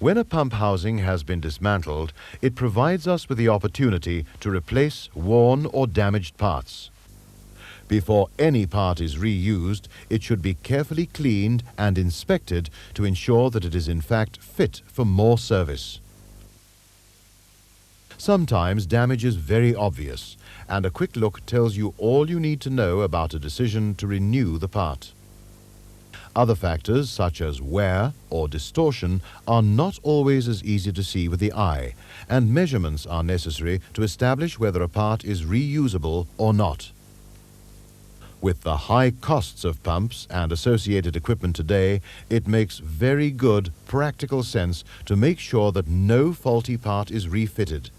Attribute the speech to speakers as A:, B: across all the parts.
A: When a pump housing has been dismantled, it provides us with the opportunity to replace worn or damaged parts. Before any part is reused, it should be carefully cleaned and inspected to ensure that it is in fact fit for more service. Sometimes damage is very obvious, and a quick look tells you all you need to know about a decision to renew the part. Other factors, such as wear or distortion, are not always as easy to see with the eye, and measurements are necessary to establish whether a part is reusable or not. With the high costs of pumps and associated equipment today, it makes very good practical sense to make sure that no faulty part is refitted.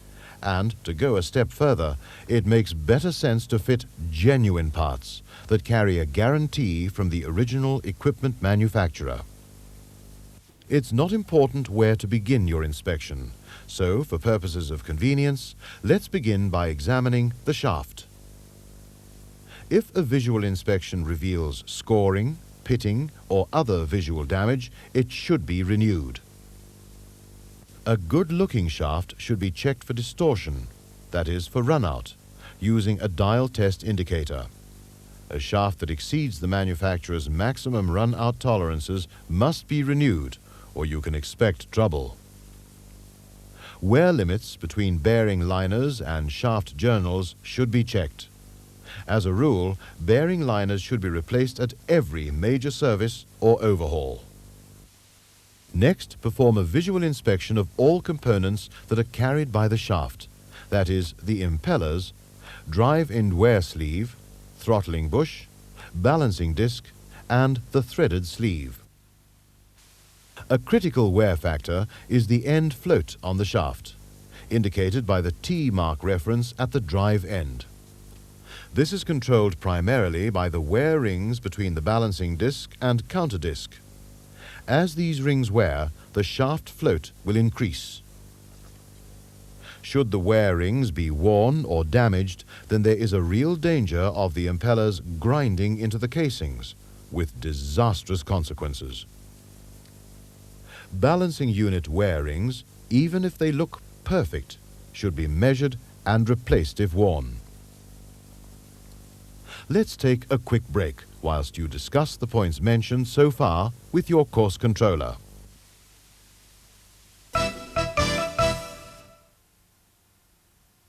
A: And to go a step further, it makes better sense to fit genuine parts that carry a guarantee from the original equipment manufacturer. It's not important where to begin your inspection, so for purposes of convenience, let's begin by examining the shaft. If a visual inspection reveals scoring, pitting, or other visual damage, it should be renewed. A good-looking shaft should be checked for distortion, that is for runout, using a dial test indicator. A shaft that exceeds the manufacturer's maximum run-out tolerances must be renewed, or you can expect trouble. Wear limits between bearing liners and shaft journals should be checked. As a rule, bearing liners should be replaced at every major service or overhaul. Next, perform a visual inspection of all components that are carried by the shaft, that is, the impellers, drive-in wear sleeve, throttling bush, balancing disc, and the threaded sleeve. A critical wear factor is the end float on the shaft, indicated by the T mark reference at the drive end. This is controlled primarily by the wear rings between the balancing disc and counter disc. As these rings wear, the shaft float will increase. Should the wear rings be worn or damaged, then there is a real danger of the impellers grinding into the casings, with disastrous consequences. Balancing unit wear rings, even if they look perfect, should be measured and replaced if worn. Let's take a quick break whilst you discuss the points mentioned so far with your course controller.